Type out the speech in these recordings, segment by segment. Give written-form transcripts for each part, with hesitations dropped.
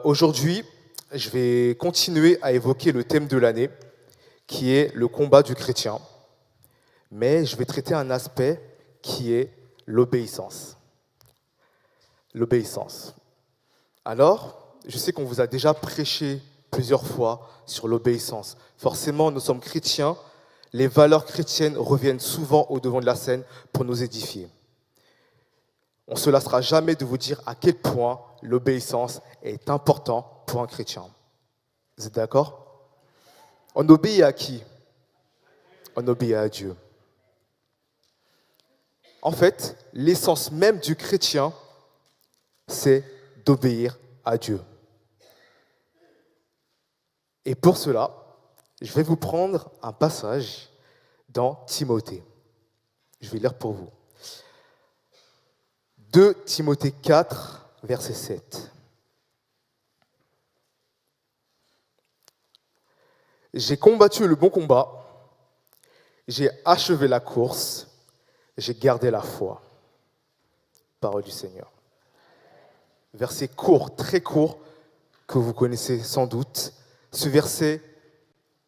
Aujourd'hui, je vais continuer à évoquer le thème de l'année, qui est le combat du chrétien. Mais je vais traiter un aspect qui est l'obéissance. L'obéissance. Alors, je sais qu'on vous a déjà prêché plusieurs fois sur l'obéissance. Forcément, nous sommes chrétiens. Les valeurs chrétiennes reviennent souvent au devant de la scène pour nous édifier. On ne se lassera jamais de vous dire à quel point l'obéissance est importante pour un chrétien. Vous êtes d'accord? On obéit à qui? On obéit à Dieu. En fait, l'essence même du chrétien, c'est d'obéir à Dieu. Et pour cela, je vais vous prendre un passage dans Timothée. Je vais lire pour vous. 2 Timothée 4, verset 7. J'ai combattu le bon combat, j'ai achevé la course, j'ai gardé la foi. Parole du Seigneur. Verset court, très court, que vous connaissez sans doute. Ce verset,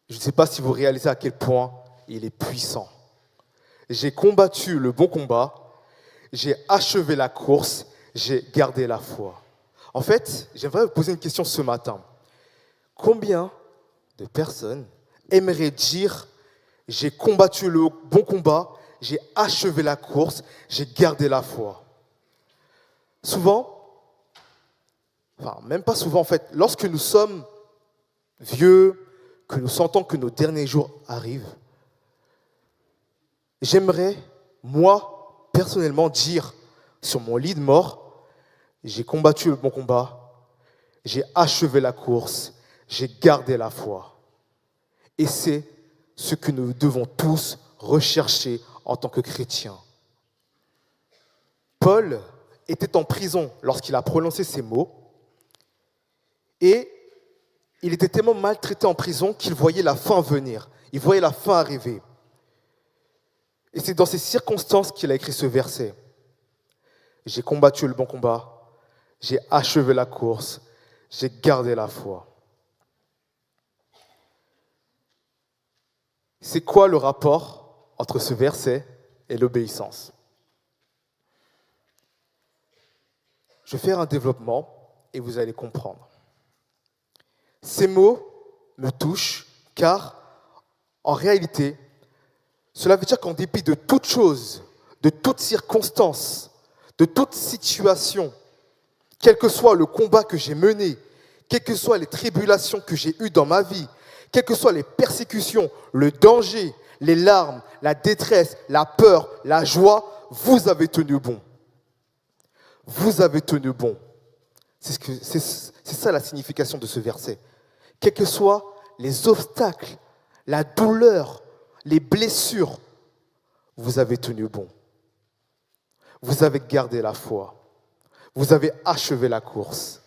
je ne sais pas si vous réalisez à quel point il est puissant. J'ai combattu le bon combat, j'ai achevé la course, j'ai gardé la foi. En fait, j'aimerais vous poser une question ce matin. Combien de personnes aimeraient dire « J'ai combattu le bon combat, j'ai achevé la course, j'ai gardé la foi ». Souvent, enfin même pas souvent en fait, lorsque nous sommes vieux, que nous sentons que nos derniers jours arrivent, j'aimerais, moi, personnellement, dire sur mon lit de mort, j'ai combattu le bon combat, j'ai achevé la course, j'ai gardé la foi. Et c'est ce que nous devons tous rechercher en tant que chrétiens. Paul était en prison lorsqu'il a prononcé ces mots et il était tellement maltraité en prison qu'il voyait la fin venir, il voyait la fin arriver. Et c'est dans ces circonstances qu'il a écrit ce verset. J'ai combattu le bon combat, j'ai achevé la course, j'ai gardé la foi. C'est quoi le rapport entre ce verset et l'obéissance? Je vais faire un développement et vous allez comprendre. Ces mots me touchent car, en réalité, cela veut dire qu'en dépit de toute chose, de toute circonstance, de toute situation, quel que soit le combat que j'ai mené, quelles que soient les tribulations que j'ai eues dans ma vie, quelles que soient les persécutions, le danger, les larmes, la détresse, la peur, la joie, vous avez tenu bon. Vous avez tenu bon. C'est ça la signification de ce verset. Quels que soient les obstacles, la douleur, les blessures, vous avez tenu bon. Vous avez gardé la foi. Vous avez achevé la course.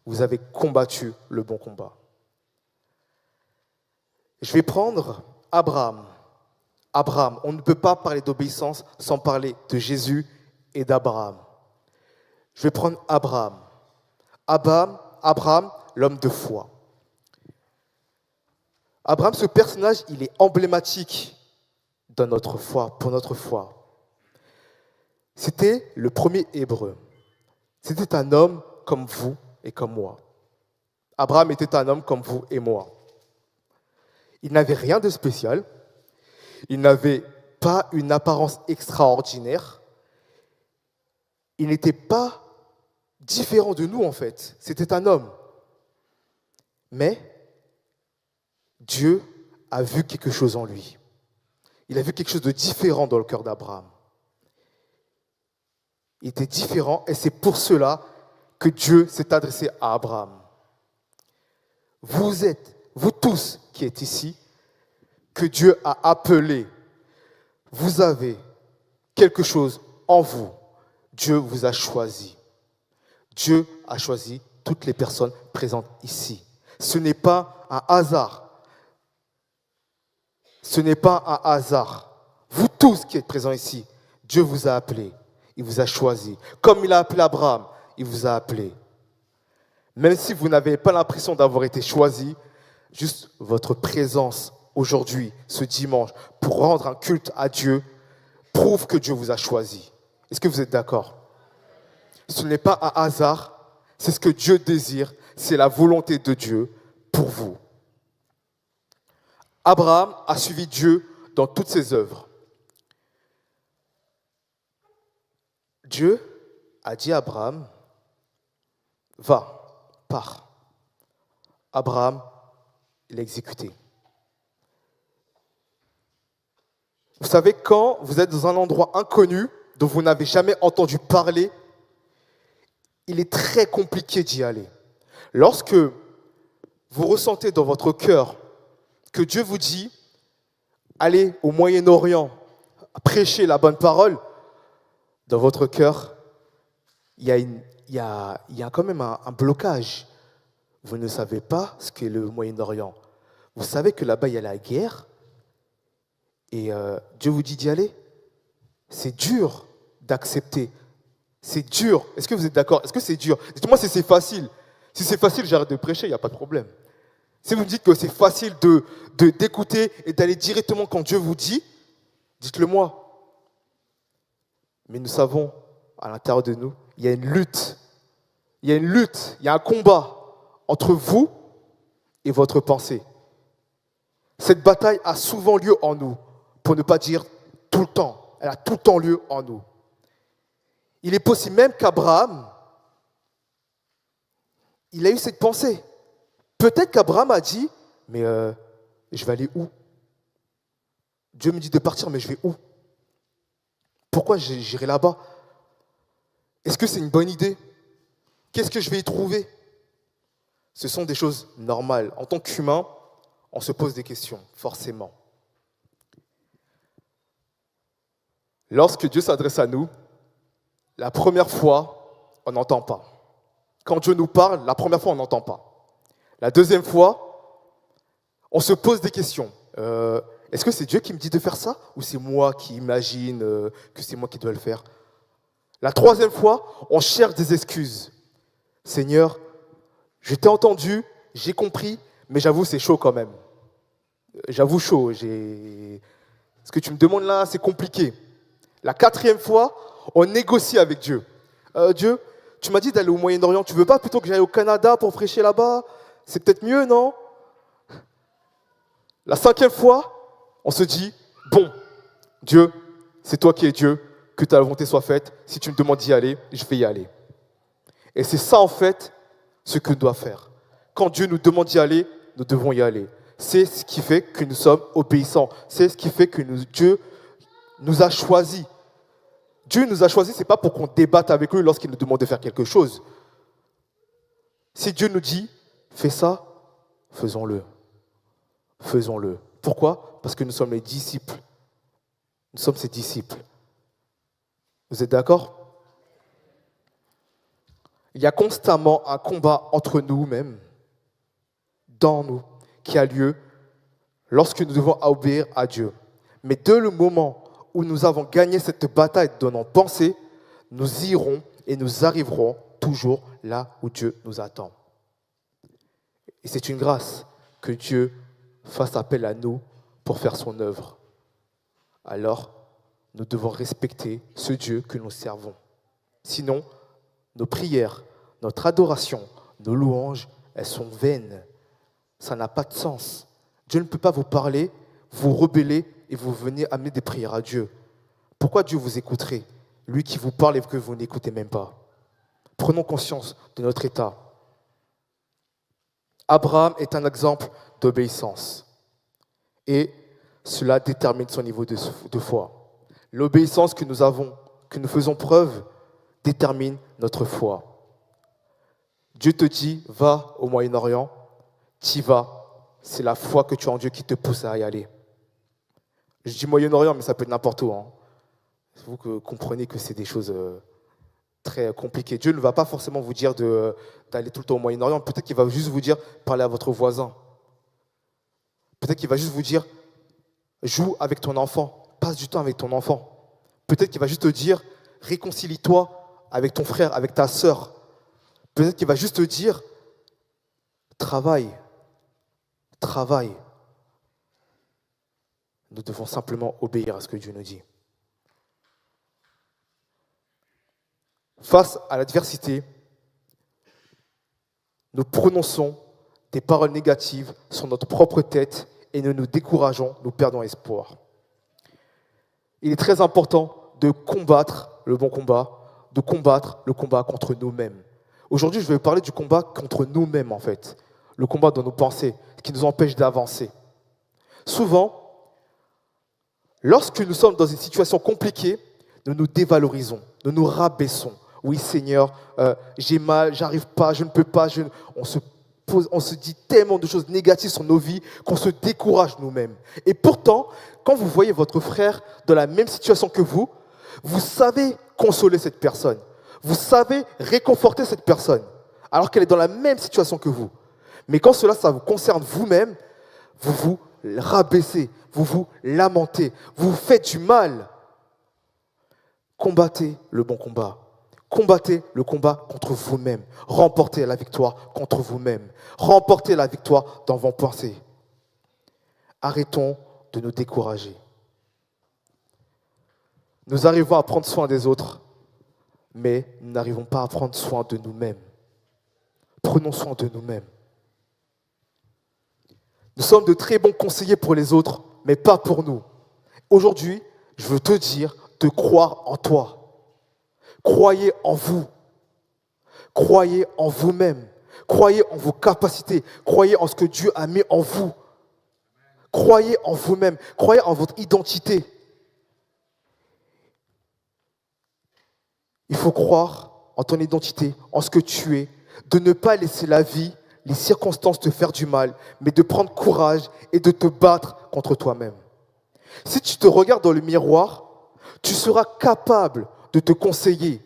Vous avez combattu le bon combat. Je vais prendre Abraham. Abraham, on ne peut pas parler d'obéissance sans parler de Jésus et d'Abraham. Je vais prendre Abraham. Abraham, l'homme de foi. Abraham, ce personnage, il est emblématique dans notre foi, pour notre foi. C'était le premier Hébreu. C'était un homme comme vous et comme moi. Abraham était un homme comme vous et moi. Il n'avait rien de spécial. Il n'avait pas une apparence extraordinaire. Il n'était pas différent de nous, en fait. C'était un homme. Mais Dieu a vu quelque chose en lui. Il a vu quelque chose de différent dans le cœur d'Abraham. Il était différent et c'est pour cela que Dieu s'est adressé à Abraham. Vous tous qui êtes ici, que Dieu a appelé, vous avez quelque chose en vous. Dieu vous a choisi. Dieu a choisi toutes les personnes présentes ici. Ce n'est pas un hasard. Ce n'est pas un hasard. Vous tous qui êtes présents ici, Dieu vous a appelé. Il vous a choisi. Comme il a appelé Abraham, il vous a appelé. Même si vous n'avez pas l'impression d'avoir été choisi, juste votre présence aujourd'hui, ce dimanche, pour rendre un culte à Dieu, prouve que Dieu vous a choisi. Est-ce que vous êtes d'accord? Ce n'est pas un hasard, c'est ce que Dieu désire, c'est la volonté de Dieu pour vous. Abraham a suivi Dieu dans toutes ses œuvres. Dieu a dit à Abraham, va, pars. Abraham l'a exécuté. Vous savez, quand vous êtes dans un endroit inconnu, dont vous n'avez jamais entendu parler, il est très compliqué d'y aller. Lorsque vous ressentez dans votre cœur que Dieu vous dit, allez au Moyen-Orient, prêcher la bonne parole, dans votre cœur, il y a quand même un blocage. Vous ne savez pas ce qu'est le Moyen-Orient. Vous savez que là-bas, il y a la guerre, et Dieu vous dit d'y aller. C'est dur d'accepter. C'est dur. Est-ce que vous êtes d'accord? Est-ce que c'est dur? Dites-moi si c'est facile. Si c'est facile, j'arrête de prêcher, il n'y a pas de problème. Si vous me dites que c'est facile d'écouter et d'aller directement quand Dieu vous dit, dites-le moi. Mais nous savons, à l'intérieur de nous, il y a une lutte. Il y a une lutte, il y a un combat entre vous et votre pensée. Cette bataille a souvent lieu en nous, pour ne pas dire tout le temps. Elle a tout le temps lieu en nous. Il est possible même qu'Abraham, il a eu cette pensée. Peut-être qu'Abraham a dit, mais je vais aller où? Dieu me dit de partir, mais je vais où? Pourquoi j'irai là-bas? Est-ce que c'est une bonne idée? Qu'est-ce que je vais y trouver? Ce sont des choses normales. En tant qu'humain, on se pose des questions, forcément. Lorsque Dieu s'adresse à nous, la première fois, on n'entend pas. Quand Dieu nous parle, la première fois, on n'entend pas. La deuxième fois, on se pose des questions. Est-ce que c'est Dieu qui me dit de faire ça? Ou c'est moi qui imagine que c'est moi qui dois le faire? La troisième fois, on cherche des excuses. Seigneur, je t'ai entendu, j'ai compris, mais j'avoue, c'est chaud quand même. J'avoue, chaud. Ce que tu me demandes là, c'est compliqué. La quatrième fois, on négocie avec Dieu. Dieu, tu m'as dit d'aller au Moyen-Orient, tu veux pas plutôt que j'aille au Canada pour prêcher là-bas? C'est peut-être mieux, non? La cinquième fois, on se dit, bon, Dieu, c'est toi qui es Dieu, que ta volonté soit faite. Si tu me demandes d'y aller, je vais y aller. Et c'est ça, en fait, ce que nous devons faire. Quand Dieu nous demande d'y aller, nous devons y aller. C'est ce qui fait que nous sommes obéissants. C'est ce qui fait que Dieu nous a choisis. Dieu nous a choisis, ce n'est pas pour qu'on débatte avec lui lorsqu'il nous demande de faire quelque chose. Si Dieu nous dit, fais ça, faisons-le. Faisons-le. Pourquoi? Parce que nous sommes les disciples. Nous sommes ses disciples. Vous êtes d'accord? Il y a constamment un combat entre nous-mêmes, dans nous, qui a lieu lorsque nous devons obéir à Dieu. Mais dès le moment où nous avons gagné cette bataille de nos pensées, nous irons et nous arriverons toujours là où Dieu nous attend. Et c'est une grâce que Dieu fasse appel à nous pour faire son œuvre. Alors, nous devons respecter ce Dieu que nous servons. Sinon, nos prières, notre adoration, nos louanges, elles sont vaines. Ça n'a pas de sens. Dieu ne peut pas vous parler, vous rebeller et vous venir amener des prières à Dieu. Pourquoi Dieu vous écouterait? Lui qui vous parle et que vous n'écoutez même pas. Prenons conscience de notre état. Abraham est un exemple d'obéissance. Et cela détermine son niveau de foi. L'obéissance que nous avons, que nous faisons preuve, détermine notre foi. Dieu te dit, va au Moyen-Orient, t'y vas. C'est la foi que tu as en Dieu qui te pousse à y aller. Je dis Moyen-Orient, mais ça peut être n'importe où. Vous comprenez que c'est des choses très compliquées. Dieu ne va pas forcément vous dire d'aller tout le temps au Moyen-Orient. Peut-être qu'il va juste vous dire, parlez à votre voisin. Peut-être qu'il va juste vous dire, joue avec ton enfant, passe du temps avec ton enfant. Peut-être qu'il va juste te dire, réconcilie-toi avec ton frère, avec ta sœur. Peut-être qu'il va juste te dire, travaille. Nous devons simplement obéir à ce que Dieu nous dit. Face à l'adversité, nous prononçons des paroles négatives sur notre propre tête et nous nous décourageons, nous perdons espoir. Il est très important de combattre le bon combat, de combattre le combat contre nous-mêmes. Aujourd'hui, je vais parler du combat contre nous-mêmes, en fait. Le combat dans nos pensées, ce qui nous empêche d'avancer. Souvent, lorsque nous sommes dans une situation compliquée, nous nous dévalorisons, nous nous rabaissons. Oui, Seigneur, j'ai mal, j'arrive pas, je ne peux pas. On se dit tellement de choses négatives sur nos vies qu'on se décourage nous-mêmes. Et pourtant, quand vous voyez votre frère dans la même situation que vous savez consoler cette personne. Vous savez réconforter cette personne, alors qu'elle est dans la même situation que vous. Mais quand ça vous concerne vous-même, vous vous rabaissez, vous vous lamentez, vous vous faites du mal. Combattez le bon combat. Combattez le combat contre vous-même. Remportez la victoire contre vous-même. Remportez la victoire dans vos pensées. Arrêtons de nous décourager. Nous arrivons à prendre soin des autres, mais nous n'arrivons pas à prendre soin de nous-mêmes. Prenons soin de nous-mêmes. Nous sommes de très bons conseillers pour les autres, mais pas pour nous. Aujourd'hui, je veux te dire de croire en toi. Croyez en vous. Croyez en vous-même. Croyez en vos capacités. Croyez en ce que Dieu a mis en vous. Croyez en vous-même. Croyez en votre identité. Il faut croire en ton identité, en ce que tu es, de ne pas laisser la vie, les circonstances te faire du mal, mais de prendre courage et de te battre contre toi-même. Si tu te regardes dans le miroir, tu seras capable de te conseiller.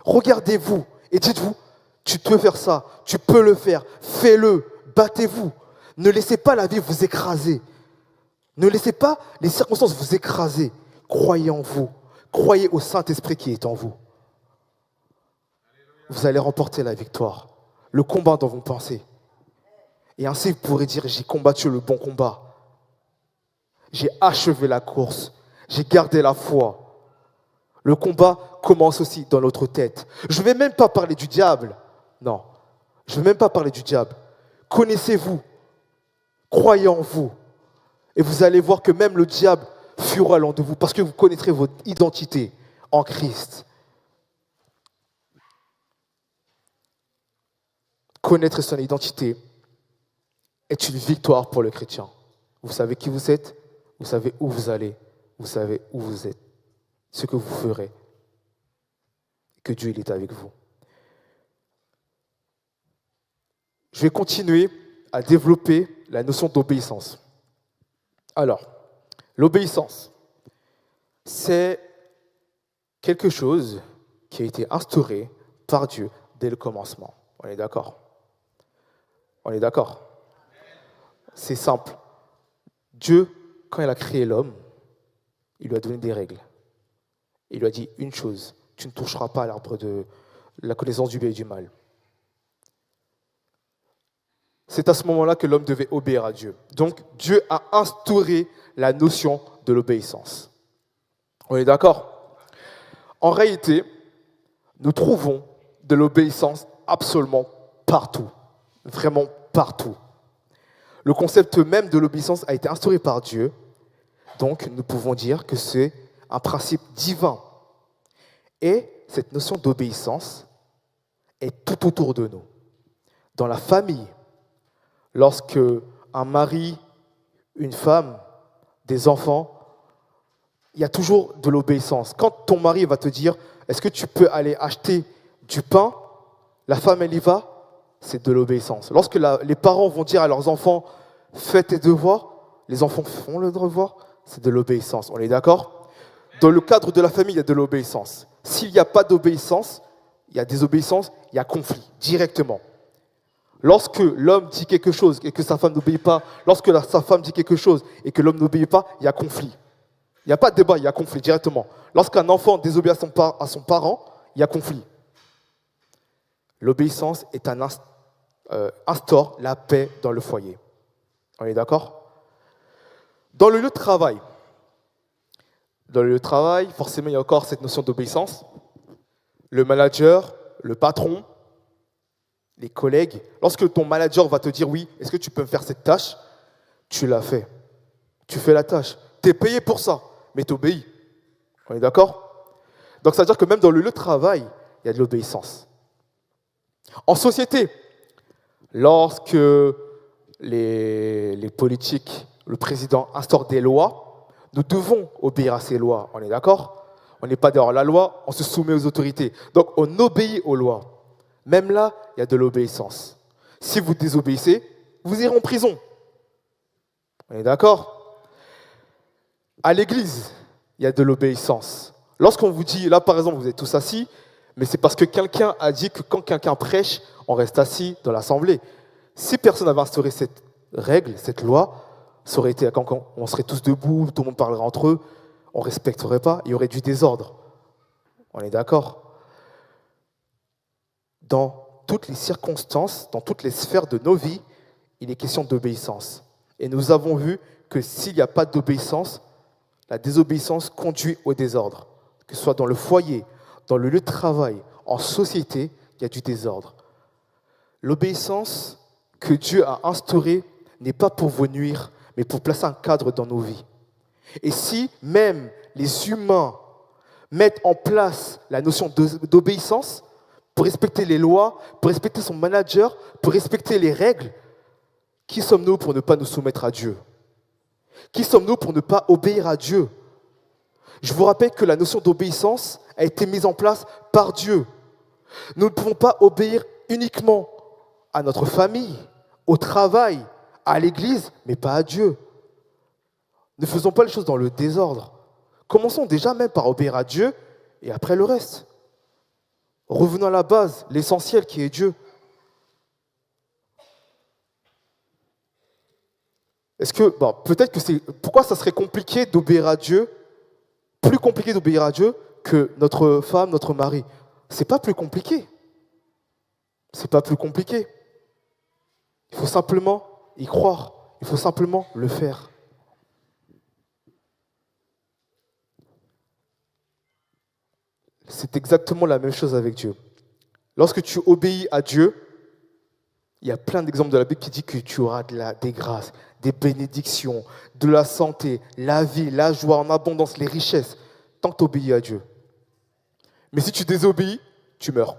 Regardez-vous et dites-vous, tu peux faire ça, tu peux le faire, fais-le, battez-vous. Ne laissez pas la vie vous écraser. Ne laissez pas les circonstances vous écraser. Croyez en vous, croyez au Saint-Esprit qui est en vous. Vous allez remporter la victoire, le combat dans vos pensées. Et ainsi, vous pourrez dire, j'ai combattu le bon combat. J'ai achevé la course, j'ai gardé la foi. Le combat commence aussi dans notre tête. Je ne vais même pas parler du diable. Non, je ne vais même pas parler du diable. Connaissez-vous, croyez en vous. Et vous allez voir que même le diable fuira loin de vous parce que vous connaîtrez votre identité en Christ. Connaître son identité est une victoire pour le chrétien. Vous savez qui vous êtes, vous savez où vous allez, vous savez où vous êtes, ce que vous ferez, que Dieu il est avec vous. Je vais continuer à développer la notion d'obéissance. Alors, l'obéissance, c'est quelque chose qui a été instauré par Dieu dès le commencement. On est d'accord ? On est d'accord ? C'est simple. Dieu, quand il a créé l'homme, il lui a donné des règles. Il lui a dit une chose, tu ne toucheras pas à l'arbre de la connaissance du bien et du mal. C'est à ce moment-là que l'homme devait obéir à Dieu. Donc, Dieu a instauré la notion de l'obéissance. On est d'accord ? En réalité, nous trouvons de l'obéissance absolument partout. Vraiment partout. Le concept même de l'obéissance a été instauré par Dieu. Donc, nous pouvons dire que c'est un principe divin. Et cette notion d'obéissance est tout autour de nous. Dans la famille, lorsque un mari, une femme, des enfants, il y a toujours de l'obéissance. Quand ton mari va te dire, est-ce que tu peux aller acheter du pain, la femme, elle y va, c'est de l'obéissance. Lorsque les parents vont dire à leurs enfants, faites tes devoirs, les enfants font le devoir, c'est de l'obéissance. On est d'accord ? Dans le cadre de la famille, il y a de l'obéissance. S'il n'y a pas d'obéissance, il y a désobéissance, il y a conflit, directement. Lorsque l'homme dit quelque chose et que sa femme n'obéit pas, lorsque sa femme dit quelque chose et que l'homme n'obéit pas, il y a conflit. Il n'y a pas de débat, il y a conflit directement. Lorsqu'un enfant désobéit à son parent, il y a conflit. L'obéissance est un instaure la paix dans le foyer. On est d'accord? Dans le lieu de travail, forcément, il y a encore cette notion d'obéissance. Le manager, le patron, les collègues. Lorsque ton manager va te dire oui, est-ce que tu peux me faire cette tâche? Tu l'as fait. Tu fais la tâche. Tu es payé pour ça, mais tu obéis. On est d'accord? Donc, ça veut dire que même dans le lieu de travail, il y a de l'obéissance. En société, lorsque les politiques, le président instaure des lois, nous devons obéir à ces lois. On est d'accord? On n'est pas dehors la loi, on se soumet aux autorités. Donc, on obéit aux lois. Même là, il y a de l'obéissance. Si vous désobéissez, vous irez en prison. On est d'accord? À l'église, il y a de l'obéissance. Lorsqu'on vous dit, là par exemple, vous êtes tous assis, mais c'est parce que quelqu'un a dit que quand quelqu'un prêche, on reste assis dans l'assemblée. Si personne n'avait instauré cette règle, cette loi, ça aurait été quand on serait tous debout, tout le monde parlerait entre eux, on ne respecterait pas, il y aurait du désordre. On est d'accord? Dans toutes les circonstances, dans toutes les sphères de nos vies, il est question d'obéissance. Et nous avons vu que s'il n'y a pas d'obéissance, la désobéissance conduit au désordre. Que ce soit dans le foyer, dans le lieu de travail, en société, il y a du désordre. L'obéissance que Dieu a instaurée n'est pas pour vous nuire, mais pour placer un cadre dans nos vies. Et si même les humains mettent en place la notion d'obéissance, pour respecter les lois, pour respecter son manager, pour respecter les règles, qui sommes-nous pour ne pas nous soumettre à Dieu? Qui sommes-nous pour ne pas obéir à Dieu? Je vous rappelle que la notion d'obéissance a été mise en place par Dieu. Nous ne pouvons pas obéir uniquement à notre famille, au travail, à l'église, mais pas à Dieu. Ne faisons pas les choses dans le désordre. Commençons déjà même par obéir à Dieu et après le reste. Revenons à la base, l'essentiel qui est Dieu. Peut-être que c'est... Pourquoi ça serait compliqué d'obéir à Dieu, plus compliqué d'obéir à Dieu que notre femme, notre mari? C'est pas plus compliqué. C'est pas plus compliqué. Il faut simplement y croire. Il faut simplement le faire. C'est exactement la même chose avec Dieu. Lorsque tu obéis à Dieu, il y a plein d'exemples de la Bible qui disent que tu auras des grâces, des bénédictions, de la santé, la vie, la joie en abondance, les richesses, tant que tu obéis à Dieu. Mais si tu désobéis, tu meurs.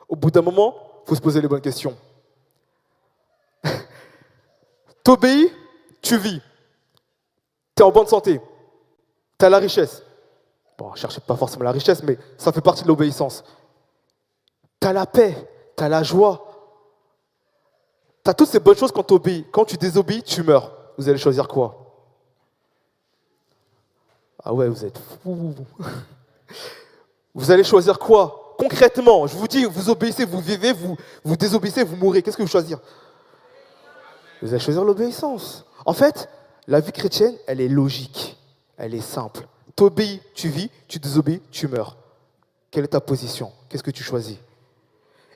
Au bout d'un moment, il faut se poser les bonnes questions. T'obéis, tu vis. Tu es en bonne santé. Tu as la richesse. Bon, ne cherchez pas forcément la richesse, mais ça fait partie de l'obéissance. Tu as la paix, tu as la joie. Tu as toutes ces bonnes choses quand tu obéis. Quand tu désobéis, tu meurs. Vous allez choisir quoi? Ah ouais, vous êtes fous. Vous allez choisir quoi? Concrètement, je vous dis, vous obéissez, vous vivez, vous désobéissez, vous mourrez. Qu'est-ce que vous choisissez? Vous allez choisir l'obéissance. En fait, la vie chrétienne, elle est logique. Elle est simple. Tu obéis, tu vis, tu désobéis, tu meurs. Quelle est ta position? Qu'est-ce que tu choisis?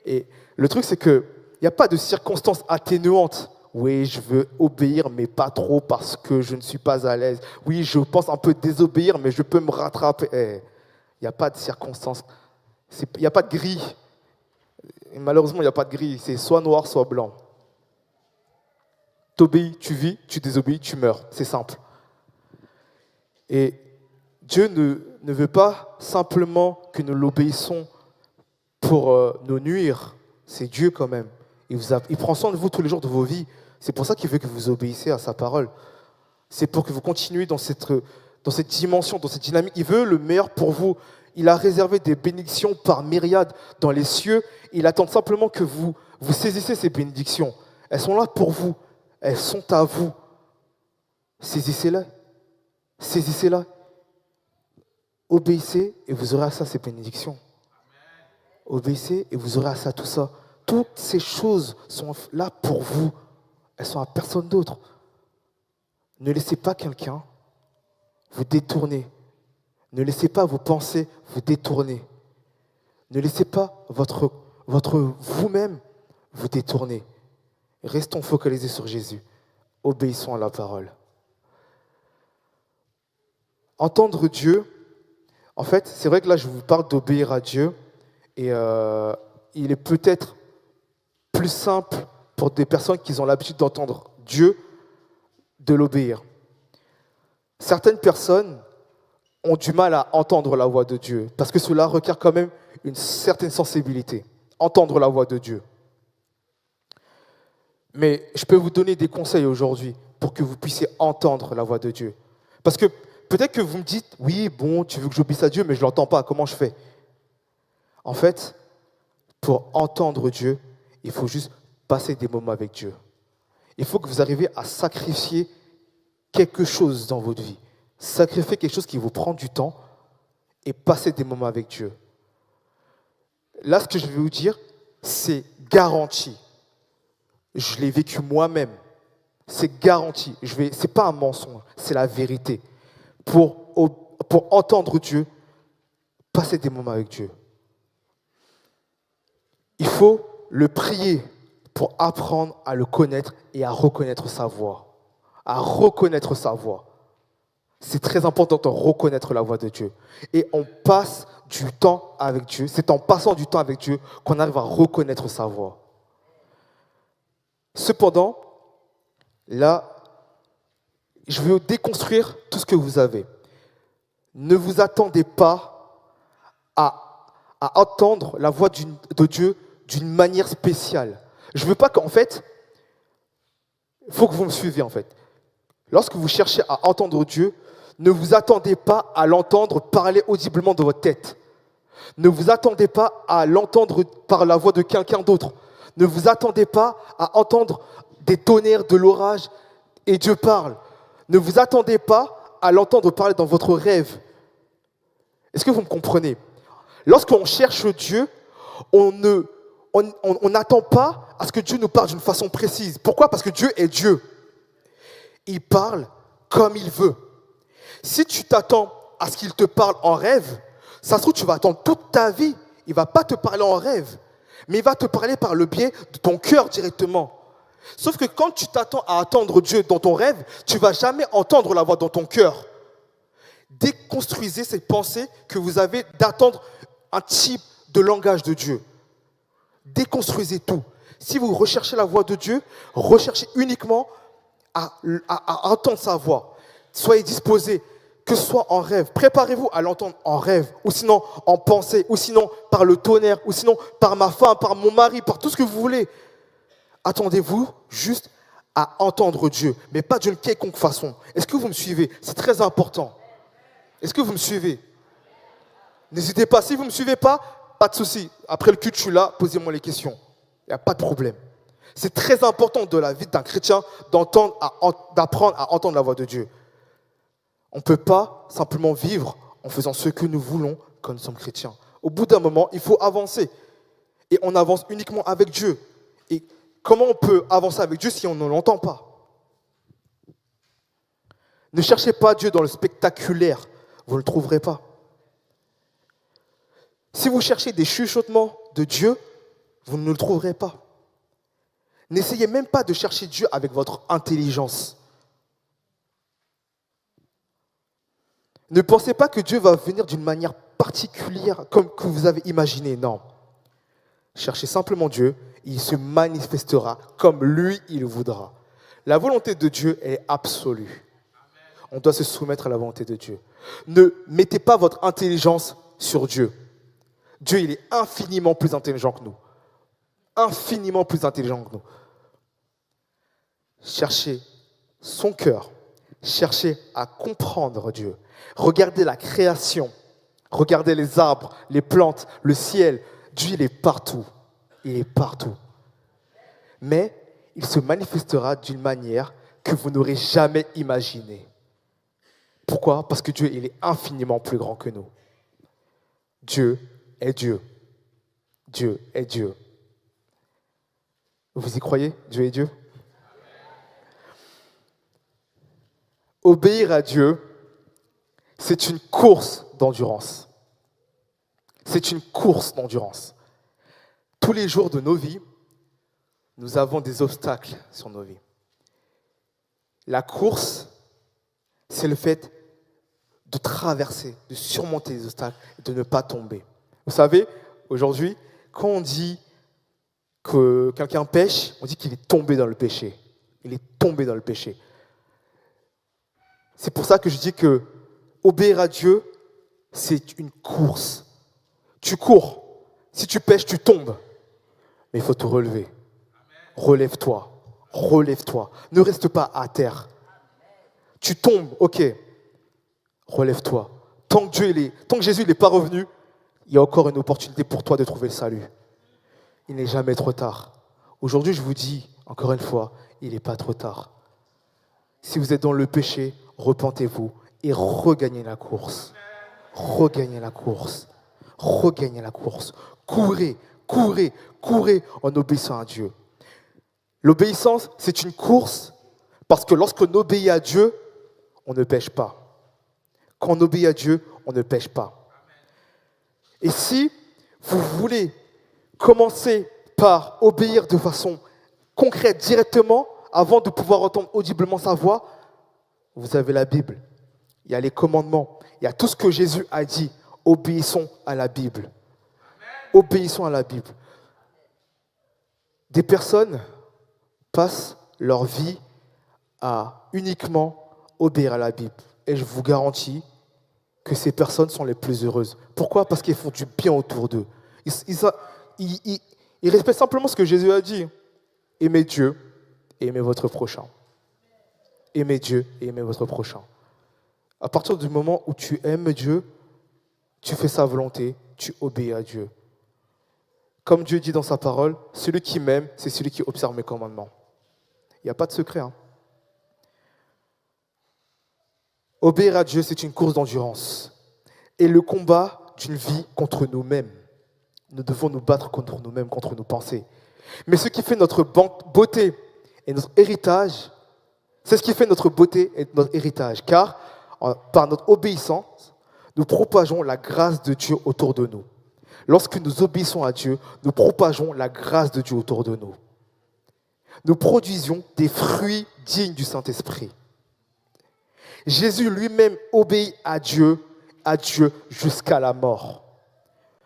Et le truc, c'est qu'il n'y a pas de circonstances atténuantes. Oui, je veux obéir, mais pas trop parce que je ne suis pas à l'aise. Oui, je pense un peu désobéir, mais je peux me rattraper. Il n'y a pas de circonstances. Il n'y a pas de gris. Et malheureusement, il n'y a pas de gris. C'est soit noir, soit blanc. Tu obéis, tu vis, tu désobéis, tu meurs. C'est simple. Et Dieu ne veut pas simplement que nous l'obéissons pour nous nuire. C'est Dieu quand même. Il prend soin de vous tous les jours de vos vies. C'est pour ça qu'il veut que vous obéissiez à sa parole. C'est pour que vous continuiez dans cette dimension, dans cette dynamique. Il veut le meilleur pour vous. Il a réservé des bénédictions par myriades dans les cieux. Il attend simplement que vous saisissez ces bénédictions. Elles sont là pour vous. Elles sont à vous. Saisissez-les. Saisissez-les. Obéissez et vous aurez à ça ces bénédictions. Obéissez et vous aurez à ça tout ça. Toutes ces choses sont là pour vous. Elles sont à personne d'autre. Ne laissez pas quelqu'un vous détourner. Ne laissez pas vos pensées vous détourner. Ne laissez pas votre vous-même vous détournez. Restons focalisés sur Jésus. Obéissons à la parole. Entendre Dieu, en fait, c'est vrai que là, je vous parle d'obéir à Dieu, et il est peut-être plus simple pour des personnes qui ont l'habitude d'entendre Dieu de l'obéir. Certaines personnes ont du mal à entendre la voix de Dieu, parce que cela requiert quand même une certaine sensibilité, entendre la voix de Dieu. Mais je peux vous donner des conseils aujourd'hui pour que vous puissiez entendre la voix de Dieu. Parce que peut-être que vous me dites, oui, bon, tu veux que j'obéisse à Dieu, mais je ne l'entends pas, comment je fais? En fait, pour entendre Dieu, il faut juste passer des moments avec Dieu. Il faut que vous arriviez à sacrifier quelque chose dans votre vie. Sacrifier quelque chose qui vous prend du temps et passer des moments avec Dieu. Là, ce que je vais vous dire, c'est garanti. Je l'ai vécu moi-même. C'est garanti. Ce n'est pas un mensonge, c'est la vérité. Pour entendre Dieu, passer des moments avec Dieu. Il faut le prier pour apprendre à le connaître et à reconnaître sa voix. À reconnaître sa voix. C'est très important de reconnaître la voix de Dieu. Et on passe du temps avec Dieu. C'est en passant du temps avec Dieu qu'on arrive à reconnaître sa voix. Cependant, là, je veux déconstruire tout ce que vous avez. Ne vous attendez pas à entendre la voix de Dieu d'une manière spéciale. Je ne veux pas qu'en fait, il faut que vous me suiviez en fait. Lorsque vous cherchez à entendre Dieu, ne vous attendez pas à l'entendre parler audiblement de votre tête. Ne vous attendez pas à l'entendre par la voix de quelqu'un d'autre. Ne vous attendez pas à entendre des tonnerres, de l'orage, et Dieu parle. Ne vous attendez pas à l'entendre parler dans votre rêve. Est-ce que vous me comprenez? Lorsqu'on cherche Dieu, on n'attend pas à ce que Dieu nous parle d'une façon précise. Pourquoi? Parce que Dieu est Dieu. Il parle comme il veut. Si tu t'attends à ce qu'il te parle en rêve, ça se trouve, tu vas attendre toute ta vie. Il ne va pas te parler en rêve, mais il va te parler par le biais de ton cœur directement. Sauf que quand tu t'attends à entendre Dieu dans ton rêve, tu ne vas jamais entendre la voix dans ton cœur. Déconstruisez ces pensées que vous avez d'attendre un type de langage de Dieu. Déconstruisez tout. Si vous recherchez la voix de Dieu, recherchez uniquement à entendre sa voix. Soyez disposés, que ce soit en rêve. Préparez-vous à l'entendre en rêve, ou sinon en pensée, ou sinon par le tonnerre, ou sinon par ma femme, par mon mari, par tout ce que vous voulez. Attendez-vous juste à entendre Dieu, mais pas d'une quelconque façon. Est-ce que vous me suivez? C'est très important. Est-ce que vous me suivez? N'hésitez pas. Si vous ne me suivez pas, pas de souci. Après le culte, je suis là, posez-moi les questions. Il n'y a pas de problème. C'est très important de la vie d'un chrétien d'apprendre à entendre la voix de Dieu. On ne peut pas simplement vivre en faisant ce que nous voulons quand nous sommes chrétiens. Au bout d'un moment, il faut avancer. Et on avance uniquement avec Dieu. Et comment on peut avancer avec Dieu si on ne l'entend pas? Ne cherchez pas Dieu dans le spectaculaire. Vous ne le trouverez pas. Si vous cherchez des chuchotements de Dieu, vous ne le trouverez pas. N'essayez même pas de chercher Dieu avec votre intelligence. Ne pensez pas que Dieu va venir d'une manière particulière comme que vous avez imaginé. Non. Cherchez simplement Dieu, et il se manifestera comme lui, il voudra. La volonté de Dieu est absolue. On doit se soumettre à la volonté de Dieu. Ne mettez pas votre intelligence sur Dieu. Dieu, il est infiniment plus intelligent que nous. Infiniment plus intelligent que nous. Cherchez son cœur. Cherchez à comprendre Dieu. Regardez la création. Regardez les arbres, les plantes, le ciel. Dieu, il est partout. Il est partout. Mais il se manifestera d'une manière que vous n'aurez jamais imaginée. Pourquoi? Parce que Dieu, il est infiniment plus grand que nous. Dieu est Dieu. Dieu est Dieu. Vous y croyez? Dieu est Dieu? Obéir à Dieu, c'est une course d'endurance. C'est une course d'endurance. Tous les jours de nos vies, nous avons des obstacles sur nos vies. La course, c'est le fait de traverser, de surmonter les obstacles, de ne pas tomber. Vous savez, aujourd'hui, quand on dit que quelqu'un pêche, on dit qu'il est tombé dans le péché. Il est tombé dans le péché. C'est pour ça que je dis que obéir à Dieu, c'est une course. Tu cours. Si tu pêches, tu tombes. Mais il faut te relever. Relève-toi. Relève-toi. Ne reste pas à terre. Tu tombes, ok. Relève-toi. Tant que Jésus n'est pas revenu, il y a encore une opportunité pour toi de trouver le salut. Il n'est jamais trop tard. Aujourd'hui, je vous dis, encore une fois, il n'est pas trop tard. Si vous êtes dans le péché, repentez-vous et regagnez la course. Regagnez la course. Regagnez la course. Courez, courez, courez en obéissant à Dieu. L'obéissance, c'est une course parce que lorsqu'on obéit à Dieu, on ne pêche pas. Quand on obéit à Dieu, on ne pêche pas. Et si vous voulez commencer par obéir de façon concrète, directement, avant de pouvoir entendre audiblement sa voix, vous avez la Bible. Il y a les commandements. Il y a tout ce que Jésus a dit. Obéissons à la Bible. Obéissons à la Bible. Des personnes passent leur vie à uniquement obéir à la Bible. Et je vous garantis que ces personnes sont les plus heureuses. Pourquoi ? Parce qu'elles font du bien autour d'eux. Ils respectent simplement ce que Jésus a dit. Aimez Dieu et aimez votre prochain. Aimez Dieu et aimez votre prochain. À partir du moment où tu aimes Dieu, tu fais sa volonté, tu obéis à Dieu. Comme Dieu dit dans sa parole, celui qui m'aime, c'est celui qui observe mes commandements. Il n'y a pas de secret. Obéir à Dieu, c'est une course d'endurance. Et le combat d'une vie contre nous-mêmes. Nous devons nous battre contre nous-mêmes, contre nos pensées. Mais ce qui fait notre beauté et notre héritage, c'est ce qui fait notre beauté et notre héritage. Car par notre obéissance, nous propageons la grâce de Dieu autour de nous. Lorsque nous obéissons à Dieu, nous propageons la grâce de Dieu autour de nous. Nous produisions des fruits dignes du Saint-Esprit. Jésus lui-même obéit à Dieu jusqu'à la mort.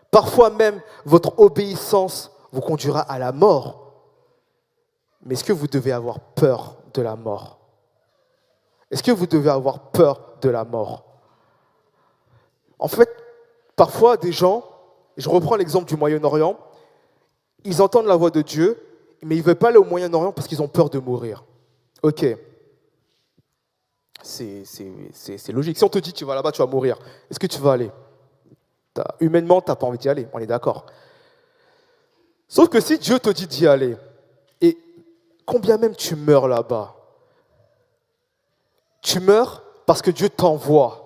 Parfois même, votre obéissance vous conduira à la mort. Mais est-ce que vous devez avoir peur de la mort ? Est-ce que vous devez avoir peur de la mort ? En fait, parfois des gens, je reprends l'exemple du Moyen-Orient, ils entendent la voix de Dieu, mais ils ne veulent pas aller au Moyen-Orient parce qu'ils ont peur de mourir. Ok, c'est logique. Si on te dit tu vas là-bas, tu vas mourir, est-ce que tu vas aller ? Humainement, tu n'as pas envie d'y aller, on est d'accord. Sauf que si Dieu te dit d'y aller, et combien même tu meurs là-bas, tu meurs parce que Dieu t'envoie.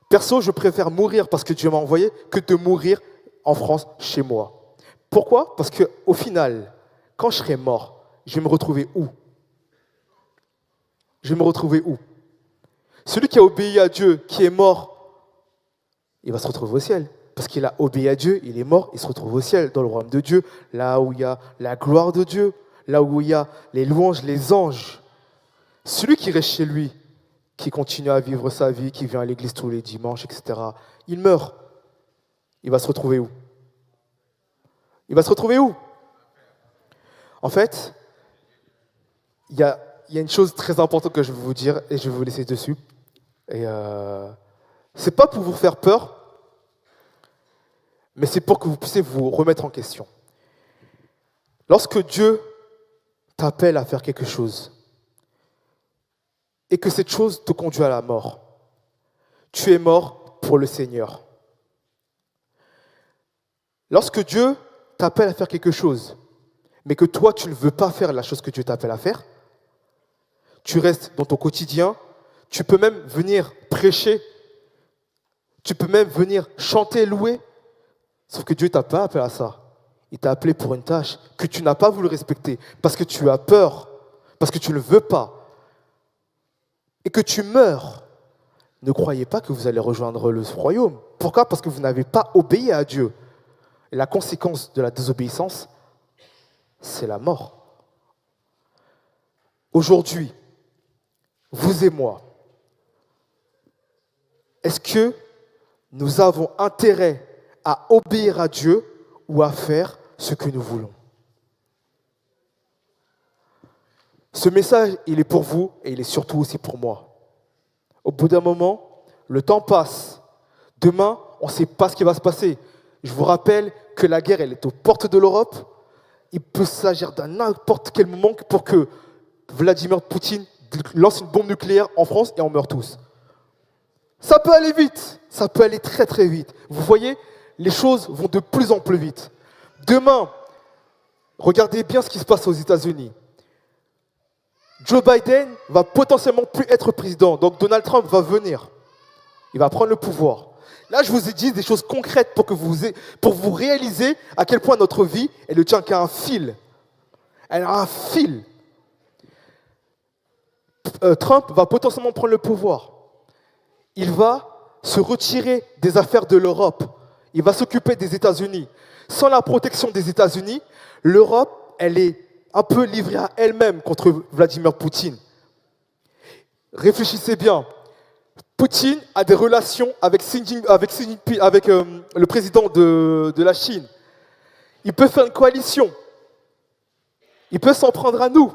Perso, je préfère mourir parce que Dieu m'a envoyé que de mourir en France, chez moi. Pourquoi ? Parce qu'au final, quand je serai mort, je vais me retrouver où ? Je vais me retrouver où ? Celui qui a obéi à Dieu, qui est mort, il va se retrouver au ciel. Parce qu'il a obéi à Dieu, il est mort, il se retrouve au ciel, dans le royaume de Dieu, là où il y a la gloire de Dieu, là où il y a les louanges, les anges. Celui qui reste chez lui, qui continue à vivre sa vie, qui vient à l'église tous les dimanches, etc., il meurt. Il va se retrouver où ? Il va se retrouver où ? En fait, il y a une chose très importante que je vais vous dire et je vais vous laisser dessus. Et c'est pas pour vous faire peur, mais c'est pour que vous puissiez vous remettre en question. Lorsque Dieu t'appelle à faire quelque chose et que cette chose te conduit à la mort, tu es mort pour le Seigneur. Lorsque Dieu t'appelle à faire quelque chose, mais que toi, tu ne veux pas faire la chose que Dieu t'appelle à faire, tu restes dans ton quotidien, tu peux même venir prêcher, tu peux même venir chanter, louer, sauf que Dieu ne t'a pas appelé à ça. Il t'a appelé pour une tâche que tu n'as pas voulu respecter, parce que tu as peur, parce que tu ne veux pas, et que tu meurs. Ne croyez pas que vous allez rejoindre le royaume. Pourquoi ? Parce que vous n'avez pas obéi à Dieu. Et la conséquence de la désobéissance, c'est la mort. Aujourd'hui, vous et moi, est-ce que nous avons intérêt à obéir à Dieu ou à faire ce que nous voulons? Ce message, il est pour vous et il est surtout aussi pour moi. Au bout d'un moment, le temps passe. Demain, on ne sait pas ce qui va se passer. Je vous rappelle que la guerre, elle est aux portes de l'Europe. Il peut s'agir d'un n'importe quel moment pour que Vladimir Poutine lance une bombe nucléaire en France et on meurt tous. Ça peut aller vite, ça peut aller très très vite. Vous voyez, les choses vont de plus en plus vite. Demain, regardez bien ce qui se passe aux États-Unis. Joe Biden va potentiellement plus être président, donc Donald Trump va venir. Il va prendre le pouvoir. Là, je vous ai dit des choses concrètes pour vous réaliser à quel point notre vie, elle ne tient qu'à un fil. Elle a un fil. Trump va potentiellement prendre le pouvoir. Il va se retirer des affaires de l'Europe. Il va s'occuper des États-Unis. Sans la protection des États-Unis, l'Europe, elle est un peu livrée à elle-même contre Vladimir Poutine. Réfléchissez bien. Poutine a des relations avec le président de la Chine. Il peut faire une coalition. Il peut s'en prendre à nous.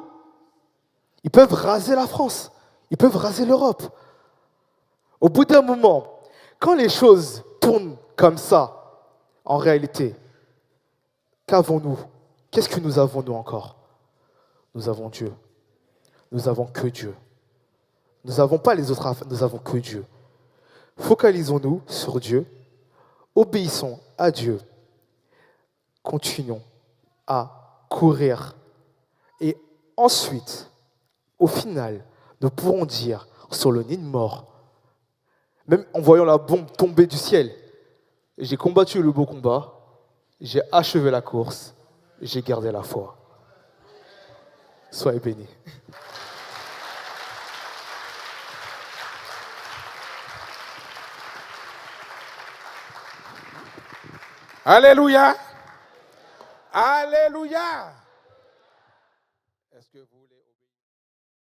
Ils peuvent raser la France. Ils peuvent raser l'Europe. Au bout d'un moment, quand les choses tournent comme ça, en réalité, qu'avons-nous? Qu'est-ce que nous avons, nous, encore? Nous avons Dieu. Nous n'avons que Dieu. Nous n'avons pas les autres affaires, nous n'avons que Dieu. Focalisons-nous sur Dieu. Obéissons à Dieu. Continuons à courir. Et ensuite, au final, nous pourrons dire sur le nid de mort, même en voyant la bombe tomber du ciel, j'ai combattu le beau combat, j'ai achevé la course, j'ai gardé la foi. Soyez bénis. Alléluia. Alléluia.